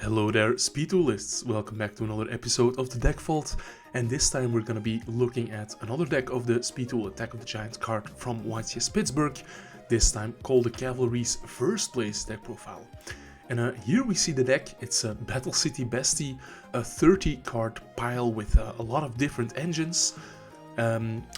Hello there, Speed Duelists! Welcome back to another episode of the Deck Vault, and this time we're gonna be looking at another deck of the Speed Duel Attack of the Giants card from YCS Pittsburgh, this time called the Cavalry's first place deck profile. And here we see the deck. It's a Battle City Bestie, a 30 card pile with a lot of different engines,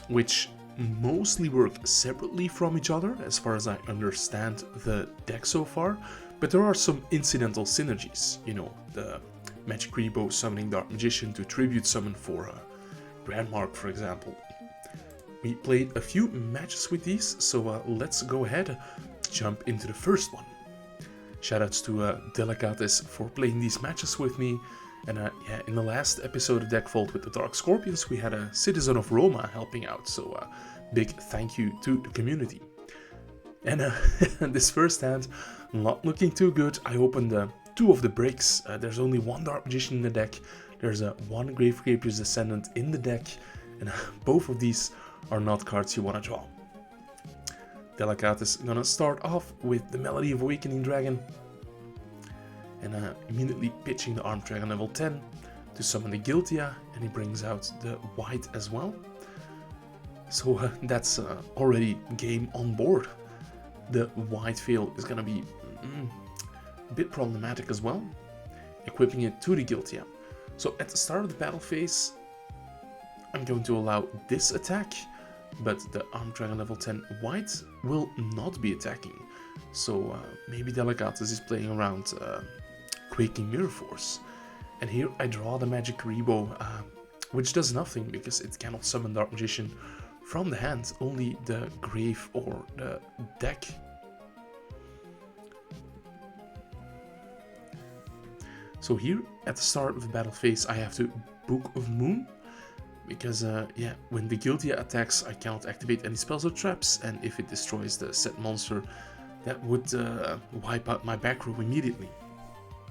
which mostly work separately from each other as far as I understand the deck so far. But there are some incidental synergies, you know, the Magic Rebo summoning Dark Magician to tribute summon for Brandmark, for example. We played a few matches with these, so let's go ahead and jump into the first one. Shoutouts to Delicates for playing these matches with me. And yeah, in the last episode of Deck Vault with the Dark Scorpions, we had a Citizen of Roma helping out, so big thank you to the community. And this first hand, not looking too good. I opened two of the breaks. There's only one Dark Magician in the deck. There's one Gravekeeper's Descendant in the deck. And both of these are not cards you want to draw. Delicates is gonna start off with the Melody of Awakening Dragon. And immediately pitching the Armed Dragon level 10 to summon the Guiltia. And he brings out the white as well. So that's already game on board. The white veil is going to be a bit problematic as well, equipping it to the Guiltia. So at the start of the battle phase, I'm going to allow this attack, but the Armed Dragon level 10 white will not be attacking. So maybe Delicates is playing around Quaking Mirror Force. And here I draw the Magic Rebo, which does nothing because it cannot summon Dark Magician from the hand, only the grave or the deck. So here, at the start of the battle phase, I have to Book of Moon, because yeah, when the Guiltia attacks, I cannot activate any spells or traps, and if it destroys the set monster, that would wipe out my back row immediately.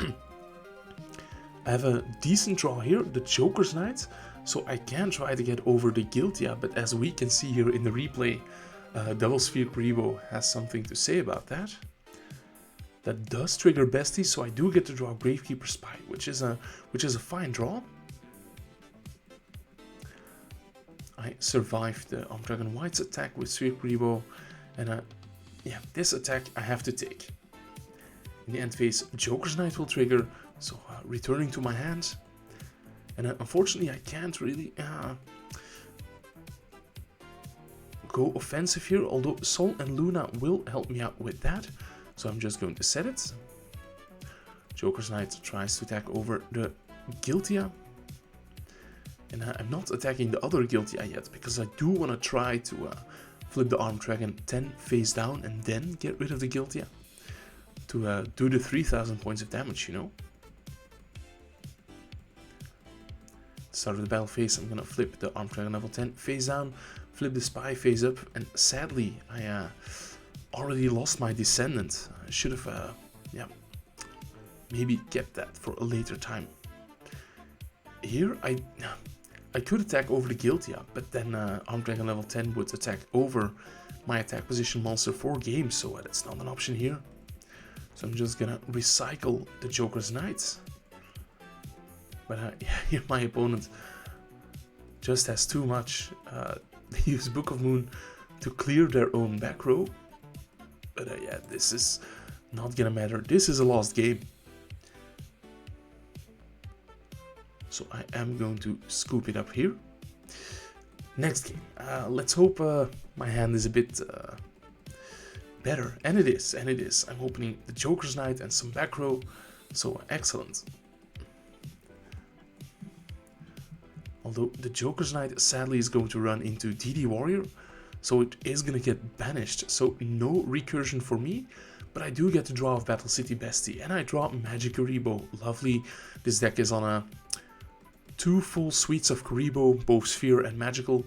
I have a decent draw here, the Joker's Knight, so I can try to get over the Guiltia, but as we can see here in the replay, Double Sphere Rebo has something to say about that. That does trigger Bestie, so I do get to draw Gravekeeper Spy, which is a fine draw. I survived the Armed Dragon White's attack with Sphere Rebo, and yeah, this attack I have to take. In the end phase, Joker's Knight will trigger, so returning to my hand. And unfortunately, I can't really go offensive here, although Sol and Luna will help me out with that. So I'm just going to set it. Joker's Knight tries to attack over the Guiltia. And I'm not attacking the other Guiltia yet, because I do want to try to flip the Armed Dragon 10 face down and then get rid of the Guiltia. To do the 3000 points of damage, you know. Start of the battle phase, I'm gonna flip the Armed Dragon level 10 face down, flip the Spy face up, and sadly I already lost my Descendant. I should have yeah, maybe kept that for a later time. Here I could attack over the Guiltia, but then Armed Dragon level 10 would attack over my attack position monster for game, so that's not an option here. So I'm just gonna recycle the Joker's Knight. But yeah, here my opponent just has too much. They use Book of Moon to clear their own back row. But yeah, this is not gonna matter. This is a lost game. So I am going to scoop it up here. Next game. Let's hope my hand is a bit better. And it is, and it is. I'm opening the Joker's Knight and some back row. So excellent. Although the Joker's Knight sadly is going to run into DD Warrior, so it is going to get banished, so no recursion for me, but I do get to draw off Battle City Bestie, and I draw Magic Rebo. Lovely. This deck is on two full suites of Rebo, both Sphere and Magical.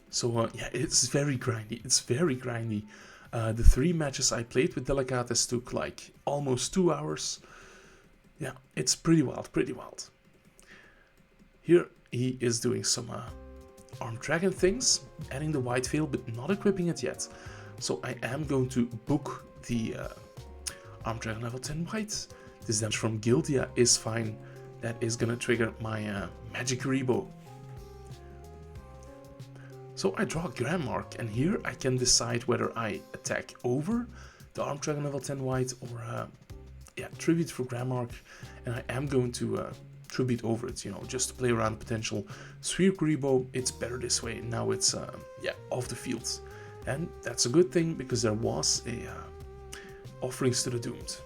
So yeah, it's very grindy, it's very grindy. The 3 matches I played with Delicates took like almost 2 hours. Yeah, it's pretty wild, pretty wild. Here he is doing some Armed Dragon things, adding the white veil but not equipping it yet. So I am going to book the Armed Dragon level 10 white, This damage from Guiltia is fine. That is gonna trigger my Magic Rebo. So I draw Grandmark, and here I can decide whether I attack over the Armed Dragon level 10 white or tribute for Grandmark, and I am going to tribute over it, you know, just to play around potential Sphere Rebo. It's better this way. Now it's off the field, and that's a good thing because there was a Offerings to the Doomed.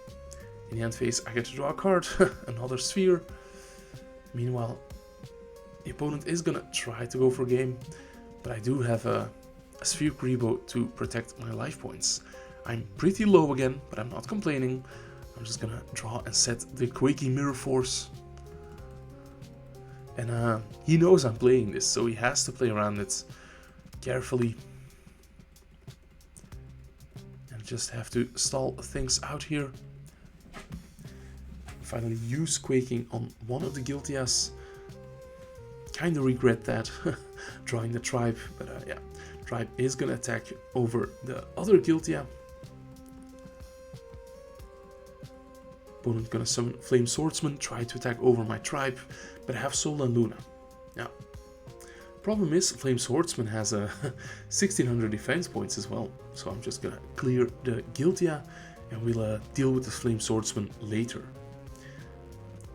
In the end phase, I get to draw a card, another Sphere. Meanwhile, the opponent is gonna try to go for game, but I do have a Sphere Rebo to protect my life points. I'm pretty low again, but I'm not complaining. I'm just gonna draw and set the Quaking Mirror Force. And he knows I'm playing this, so he has to play around it carefully. And just have to stall things out here. Finally use Quaking on one of the Guiltias. Kinda regret that, drawing the Tribe, but Tribe is gonna attack over the other Guiltia. Opponent gonna summon Flame Swordsman, try to attack over my Tribe, but I have Sol and Luna. Now, problem is Flame Swordsman has a 1600 defense points as well, so I'm just gonna clear the Guiltia and we'll deal with the Flame Swordsman later.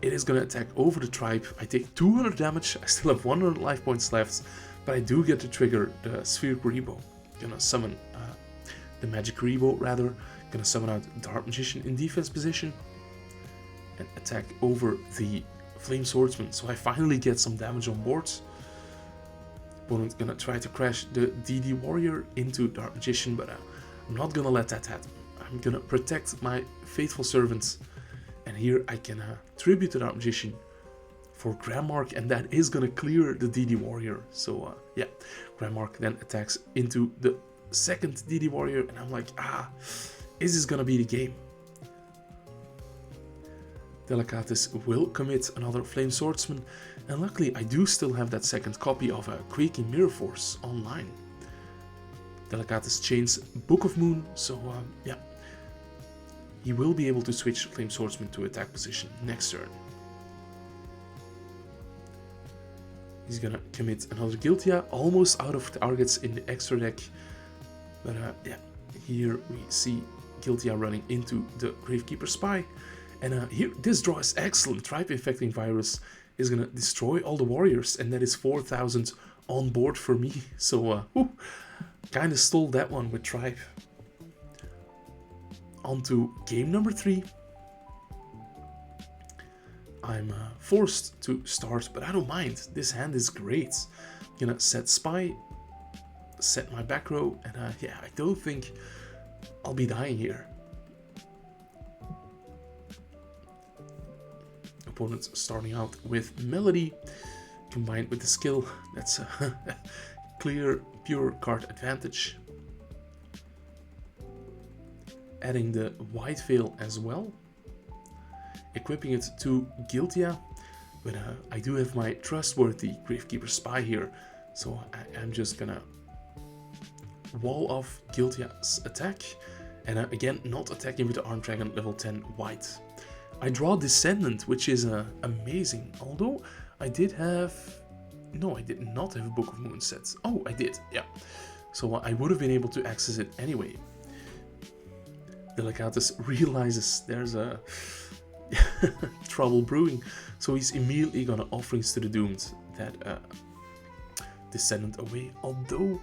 It is gonna attack over the Tribe. I take 200 damage, I still have 100 life points left, but I do get to trigger the Sphere Rebo. Gonna summon the Magic Rebo rather, gonna summon out Dark Magician in defense position, and attack over the Flame Swordsman. So I finally get some damage on board. Opponent's gonna try to crash the DD Warrior into Dark Magician, but I'm not gonna let that happen. I'm gonna protect my faithful servants, and here I can tribute the Dark Magician for Grandmark, and that is gonna clear the DD Warrior. So Grandmark then attacks into the second DD Warrior, and I'm like, is this gonna be the game? Delicatus will commit another Flame Swordsman, and luckily I do still have that second copy of a Quaking Mirror Force online. Delicatus chains Book of Moon, so he will be able to switch Flame Swordsman to attack position next turn. He's gonna commit another Guiltia, almost out of targets in the extra deck, but here we see Guiltia running into the Gravekeeper Spy. And here, this draw is excellent. Tribe Infecting Virus is gonna destroy all the warriors, and that is 4000 on board for me. So, kinda stole that one with Tribe. On to game number 3. I'm forced to start, but I don't mind. This hand is great. I'm gonna set Spy, set my back row, and I don't think I'll be dying here. Opponents starting out with Melody, combined with the skill. That's a clear, pure card advantage. Adding the White Veil as well. Equipping it to Guiltia, but I do have my trustworthy Gravekeeper Spy here, so I'm just gonna wall off Guiltia's attack, and again, not attacking with the Armed Dragon level 10 white. I draw Descendant, which is amazing, although I did have... No, I did not have a Book of Moon set. Oh, I did, yeah. So I would have been able to access it anyway. Delicatus realizes there's a trouble brewing, so he's immediately gonna Offerings to the Doomed that Descendant away, although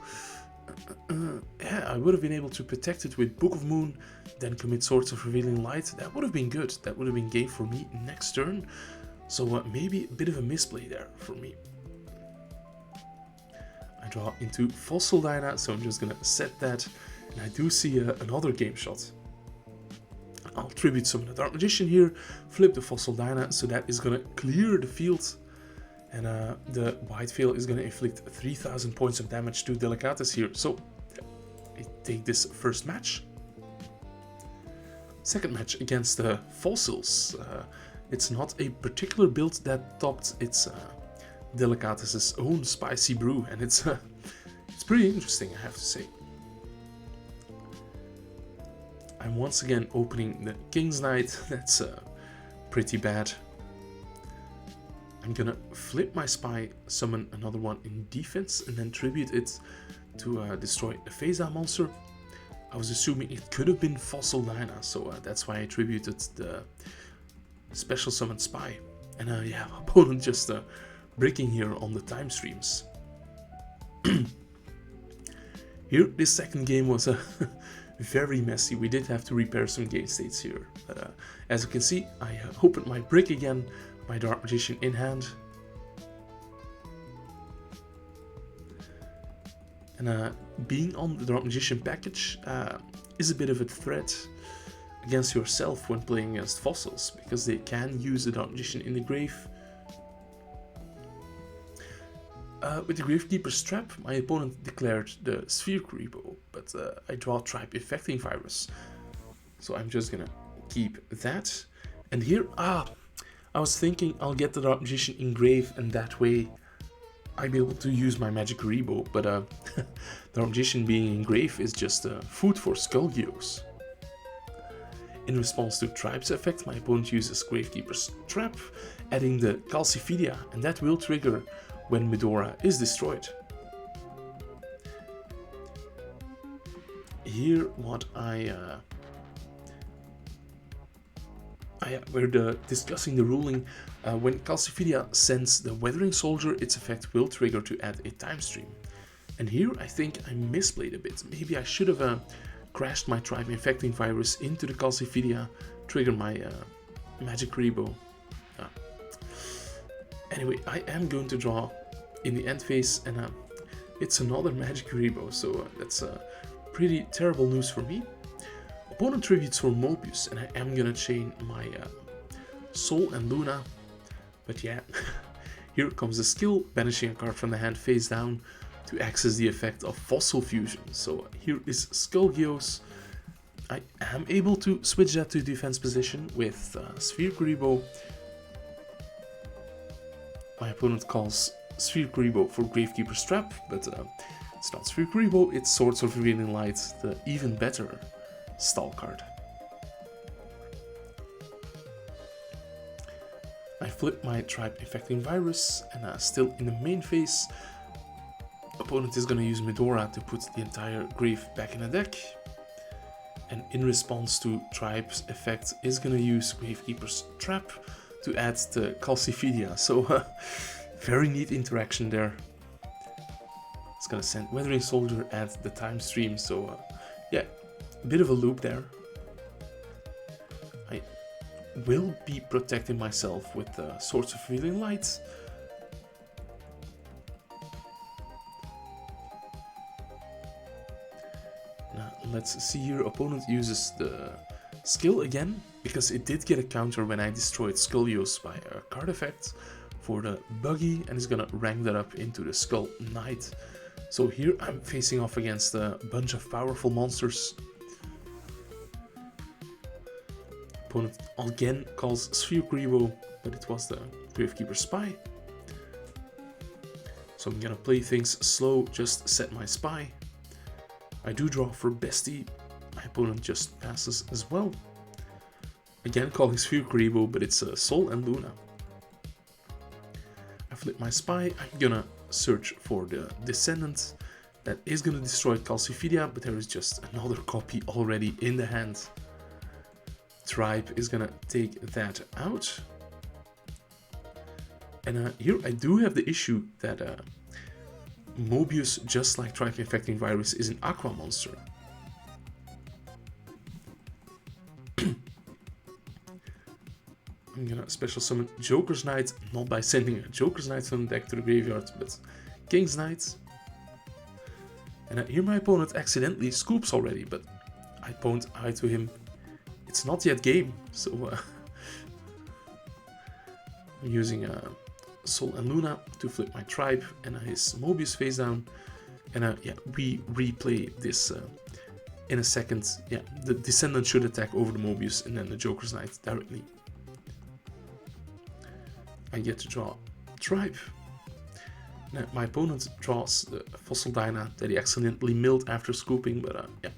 I would have been able to protect it with Book of Moon, then commit Swords of Revealing Light. That would have been good. That would have been game for me next turn. So maybe a bit of a misplay there for me. I draw into Fossil Dyna, so I'm just gonna set that, and I do see another game shot. I'll tribute summon the Dark Magician here, flip the Fossil Dyna, so that is gonna clear the field, and the White Veil is gonna inflict 3000 points of damage to Delicatus here. So I take this first match. Second match against the Fossils. It's not a particular build that topped its Delicatus's own spicy brew, and it's pretty interesting, I have to say. I'm once again opening the King's Knight. That's pretty bad. I'm gonna flip my spy, summon another one in defense, and then tribute it to destroy the phase down monster. I was assuming it could have been Fossil Dyna, so that's why I tributed the special summon spy. And yeah, opponent just breaking here on the time streams. Here, this second game was very messy. We did have to repair some game states here. But as you can see, I opened my brick again, my Dark Magician in hand. And being on the Dark Magician package is a bit of a threat against yourself when playing against fossils, because they can use the Dark Magician in the grave. With the Gravekeeper's Trap, my opponent declared the Sphere Creepo, but I draw Tribe Infecting Virus. So I'm just gonna keep that. And here, I was thinking I'll get the Dark Magician in grave, and that way I'll be able to use my Magic Rebo, but the Dark Magician being in grave is just food for Skullgeos. In response to Tribe's effect, my opponent uses Gravekeeper's Trap, adding the Calciphidia, and that will trigger when Medora is destroyed. Here, what we're discussing the ruling. When Calciphidia sends the Weathering Soldier, its effect will trigger to add a time stream. And here I think I misplayed a bit. Maybe I should have crashed my Tribe Infecting Virus into the Calciphidia, trigger my Magic Rebo. Anyway, I am going to draw in the end phase, and it's another Magic Rebo, so that's pretty terrible news for me. Opponent tributes for Mobius, and I am gonna chain my Sol and Luna. But yeah, here comes the skill, banishing a card from the hand face down to access the effect of Fossil Fusion. So here is Skullgeos. I am able to switch that to defense position with Sphere Rebo. My opponent calls Sphere Rebo for Gravekeeper's Trap, but it's not Sphere Rebo, it's Swords of Revealing Light, the even better stall card. I flip my Tribe Infecting Virus, and still in the main phase, opponent is going to use Medora to put the entire grave back in the deck. And in response to Tribe's effect, is going to use Gravekeeper's Trap to add the Calciphidia. So very neat interaction there. It's going to send Weathering Soldier at the time stream, so yeah, a bit of a loop there. I will be protecting myself with Swords of Revealing Light. Now let's see here, opponent uses the skill again, because it did get a counter when I destroyed Skullgeos by a card effect for the buggy, and is gonna rank that up into the Skull Knight. So here I'm facing off against a bunch of powerful monsters. Opponent again calls Sphere Rebo, but it was the Gravekeeper Spy. So I'm gonna play things slow, just set my spy. I do draw for Bestie. My opponent just passes as well. Again calling Sphere Rebo, but it's Sol and Luna. I flip my spy. I'm gonna search for the Descendant. That is gonna destroy Calciphidia, but there is just another copy already in the hand. Tribe is gonna take that out. And here I do have the issue that Mobius, just like Tribe Infecting Virus, is an Aqua monster. I'm gonna special summon Joker's Knight, not by sending a Joker's Knight from the deck to the graveyard, but King's Knight. And here my opponent accidentally scoops already, but I point out to him, it's not yet game, so I'm using Sol and Luna to flip my Tribe and his Mobius face down, and yeah, we replay this in a second. Yeah, the Descendant should attack over the Mobius and then the Joker's Knight directly. I get to draw Tribe. Now, my opponent draws the Fossil Dyna that he accidentally milled after scooping, but yeah.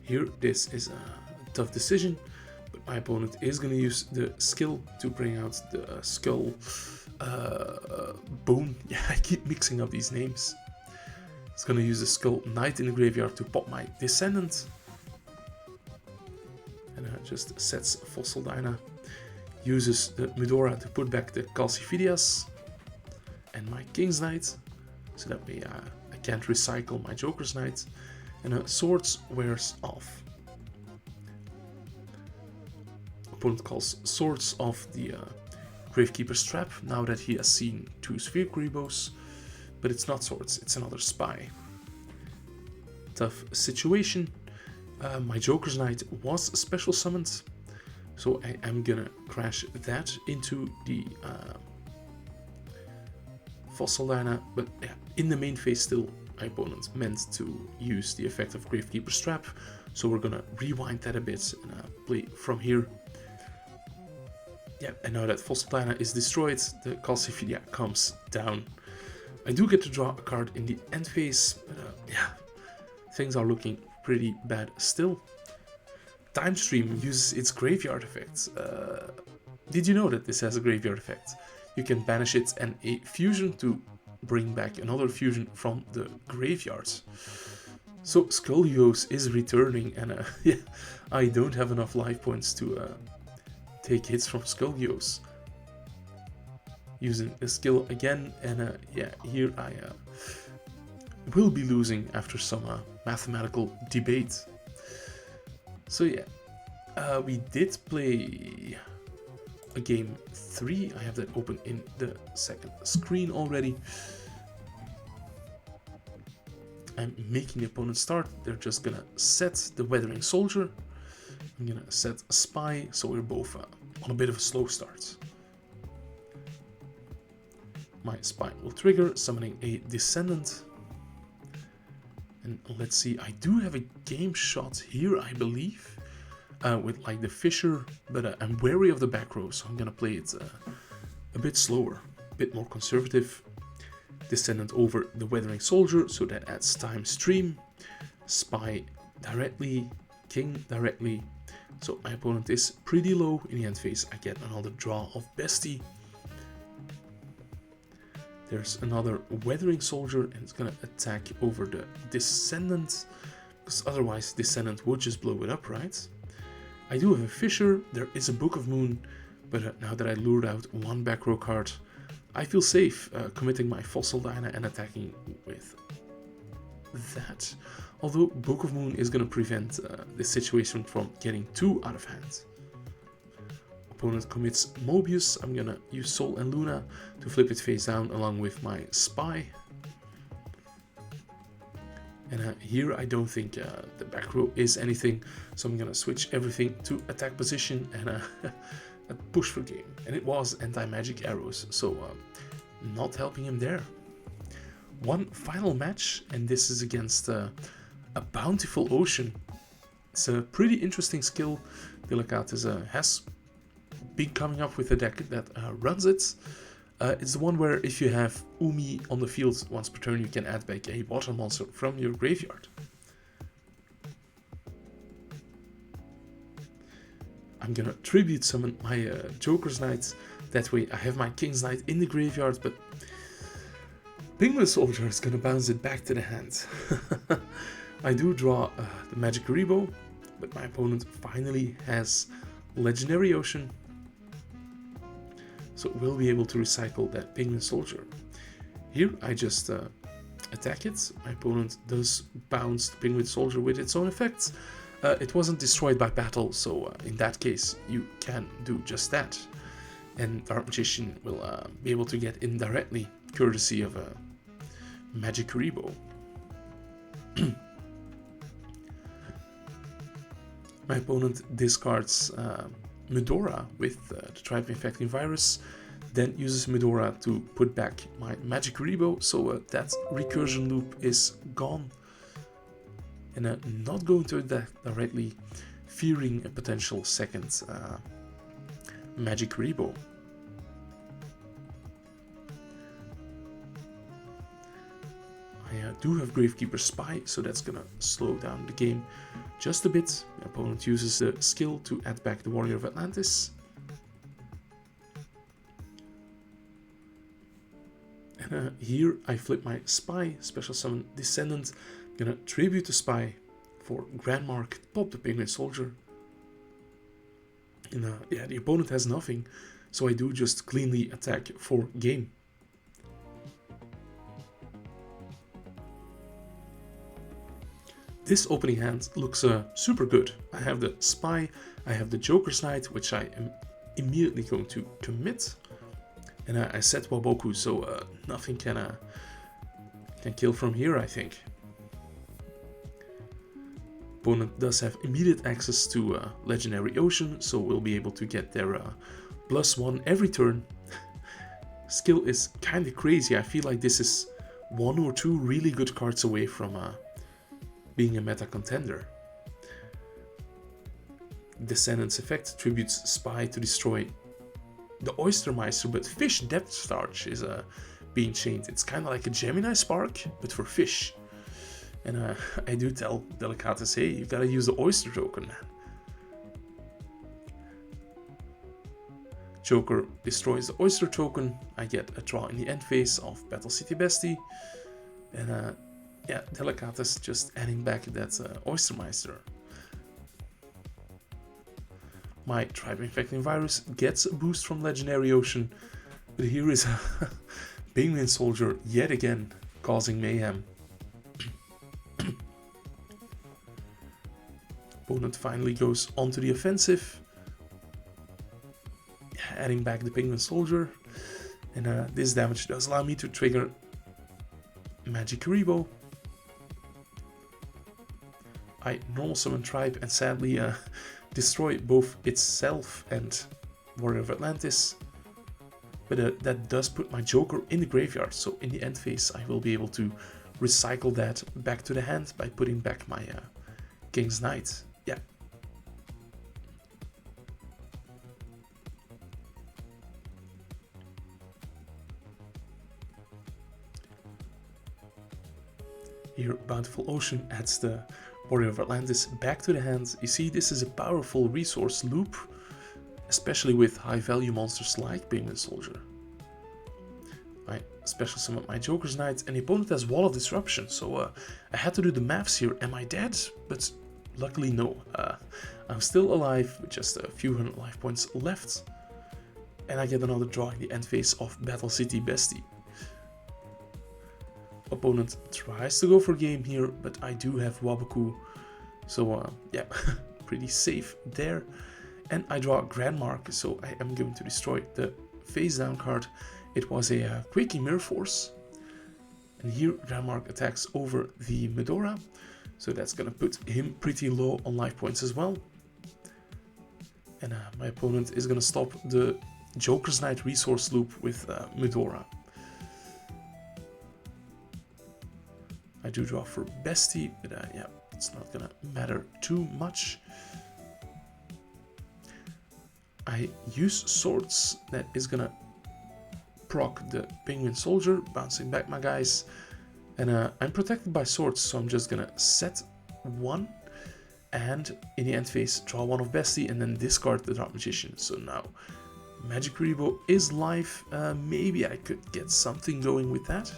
Here, this is a tough decision, but my opponent is going to use the skill to bring out the skull bone. Yeah, I keep mixing up these names. It's going to use the skull knight in the graveyard to pop my descendant. And just sets Fossil Dyna. Uses the Medora to put back the Calcifidias and my King's Knight. So that way I can't recycle my Joker's Knight. And Swords wears off. Opponent calls Swords off the Gravekeeper's Trap now that he has seen 2 Sphere Greebos. But it's not Swords, it's another Spy. Tough situation. My Joker's Knight was special summoned, so I am gonna crash that into the Fossil Dyna, but yeah, in the main phase still, my opponent meant to use the effect of Gravekeeper's Trap, so we're gonna rewind that a bit and play from here. Yeah, and now that Fossil Dyna is destroyed, the Calcifidia comes down. I do get to draw a card in the end phase, but yeah, things are looking pretty bad still. Time Stream uses its graveyard effect. Did you know that this has a graveyard effect? You can banish it and a fusion to bring back another fusion from the graveyard. So Skollios is returning, and yeah, I don't have enough life points to take hits from Skollios. Using the skill again, and yeah, here I will be losing after some mathematical debate. So yeah, we did play a game 3. I have that open in the second screen already. I'm making the opponent start. They're just gonna set the Weathering Soldier. I'm gonna set a Spy, so we're both on a bit of a slow start. My Spy will trigger, summoning a Descendant. And let's see, I do have a game shot here, I believe, with like the Fisher, but I'm wary of the back row, so I'm gonna play it a bit slower, a bit more conservative. Descendant over the Weathering Soldier, so that adds Time Stream. Spy directly, King directly. So my opponent is pretty low. In the end phase, I get another draw of Bestie. There's another Weathering Soldier, and it's gonna attack over the Descendant, because otherwise Descendant would just blow it up, right? I do have a Fisher, there is a Book of Moon, but now that I lured out one back row card, I feel safe committing my Fossil Dyna and attacking with that. Although Book of Moon is gonna prevent this situation from getting too out of hand. Opponent commits Mobius. I'm gonna use Sol and Luna to flip it face down along with my Spy. And here I don't think the back row is anything, so I'm gonna switch everything to attack position and push for game. And it was anti-magic arrows, so not helping him there. One final match, and this is against a Bountiful Ocean. It's a pretty interesting skill. Delicates has been coming up with a deck that runs it. It's the one where if you have Umi on the field once per turn, you can add back a water monster from your graveyard. I'm gonna tribute summon my Joker's Knight. That way I have my King's Knight in the graveyard, but Penguin Soldier is gonna bounce it back to the hand. I do draw the Magic Rebo, but my opponent finally has Legendary Ocean, so we'll be able to recycle that Penguin Soldier. Here I just attack it. My opponent does bounce the Penguin Soldier with its own effects. It wasn't destroyed by battle, so in that case you can do just that. And Dark Magician will be able to get in directly, courtesy of a Magic Rebo. My opponent discards Medora with the Tribe Infecting Virus, then uses Medora to put back my Magic Rebo, so that recursion loop is gone. And not going to attack directly, fearing a potential second Magic Rebo. I I do have Gravekeeper Spy, so that's gonna slow down the game just a bit. My opponent uses the skill to add back the Warrior of Atlantis. And here I flip my Spy, special summon Descendant, gonna tribute the Spy for Grand Mark, pop the Penguin Soldier. And yeah, the opponent has nothing, so I do just cleanly attack for game. This opening hand looks super good. I have the Spy, I have the Joker's Knight, which I am immediately going to commit. And I set Waboku, so nothing can kill from here, I think. Opponent does have immediate access to Legendary Ocean, so we'll be able to get their +1 every turn. Skill is kinda crazy. I feel like this is 1 or 2 really good cards away from being a meta contender. Descendant's effect tributes Spy to destroy the Oystermeister, but Fish Depth Starch is being chained. It's kind of like a Gemini Spark, but for fish. And I do tell Delicatus, hey, you gotta use the Oyster token, man. Joker destroys the Oyster token. I get a draw in the end phase of Battle City Bestie. And yeah, Delicatus just adding back that Oystermeister. My Tribe Infecting Virus gets a boost from Legendary Ocean. But here is a Penguin Soldier yet again causing mayhem. Opponent finally goes onto the offensive, adding back the Penguin Soldier, and this damage does allow me to trigger Magic Karibo. I normal summon Tribe and sadly destroy both itself and Warrior of Atlantis, but that does put my Joker in the graveyard, so in the end phase I will be able to recycle that back to the hand by putting back my King's Knight. Yeah. Here, Bountiful Ocean adds the Warrior of Atlantis back to the hand. You see, this is a powerful resource loop, especially with high value monsters like Penguin Soldier. I special summon my Joker's Knight, and the opponent has Wall of Disruption, so I had to do the maths here. Am I dead? But luckily no. I'm still alive with just a few hundred life points left. And I get another draw in the end phase of Battle City Bestie. Opponent tries to go for game here, but I do have Waboku, so yeah, pretty safe there. And I draw Grand Mark, so I am going to destroy the face down card. It was a Quaking Mirror Force, and here Grand Mark attacks over the Medora, so that's gonna put him pretty low on life points as well. And my opponent is gonna stop the Joker's Knight resource loop with Medora. I do draw for Bestie, but yeah, it's not gonna matter too much. I use Swords, that is gonna proc the Penguin Soldier, bouncing back my guys. And I'm protected by Swords, so I'm just gonna set one, and in the end phase draw one of Bestie, and then discard the Dark Magician. So now Magic Karibo is live. Maybe I could get something going with that.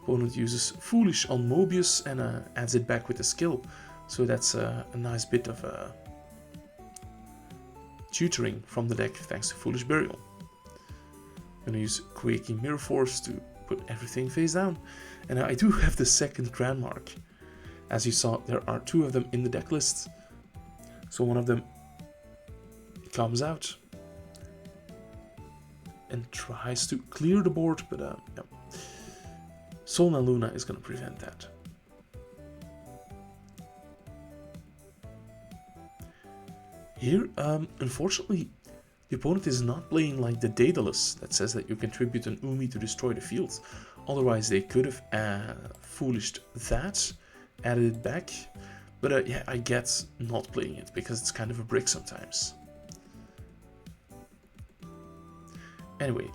Opponent uses Foolish on Mobius and adds it back with a skill, so that's a nice bit of tutoring from the deck thanks to Foolish Burial. I'm gonna use Quaking Mirror Force to put everything face down, and I do have the second Grand Mark. As you saw, there are two of them in the deck list, so one of them comes out and tries to clear the board, but yeah. Solna Luna is going to prevent that. Here, unfortunately, the opponent is not playing like the Daedalus that says that you contribute an Umi to destroy the field. Otherwise, they could have foolished that, added it back. But yeah, I get not playing it because it's kind of a brick sometimes. Anyway,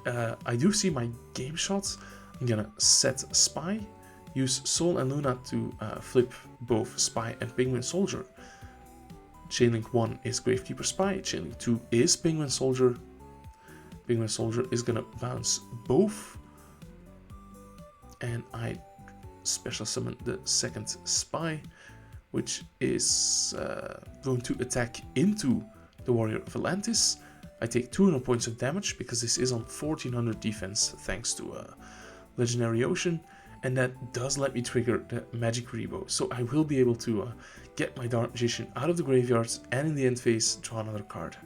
I do see my game shots. I'm gonna set Spy, use Sol and Luna to flip both Spy and Penguin Soldier. Chainlink 1 is Gravekeeper Spy, Chainlink 2 is Penguin Soldier. Penguin Soldier is gonna bounce both, and I special summon the second Spy, which is going to attack into the Warrior of Atlantis. I take 200 points of damage because this is on 1400 defense thanks to Legendary Ocean, and that does let me trigger the Magic Rebo. So I will be able to get my Dark Magician out of the graveyard and in the end phase draw another card.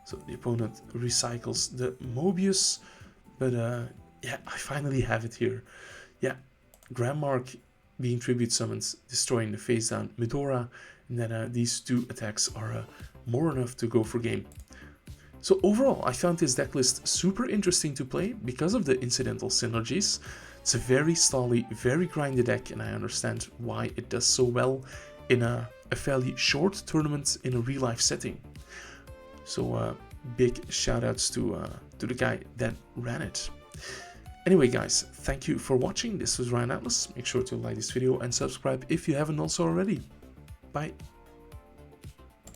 So the opponent recycles the Mobius, but yeah, I finally have it here. Yeah, Grandmark being tribute summons, destroying the face down Medora, and then these two attacks are more enough to go for game. So overall, I found this deck list super interesting to play because of the incidental synergies. It's a very stally, very grindy deck, and I understand why it does so well in a fairly short tournament in a real-life setting. So big shoutouts to the guy that ran it. Anyway guys, thank you for watching. This was Ryan Atlas. Make sure to like this video and subscribe if you haven't also already. Bye.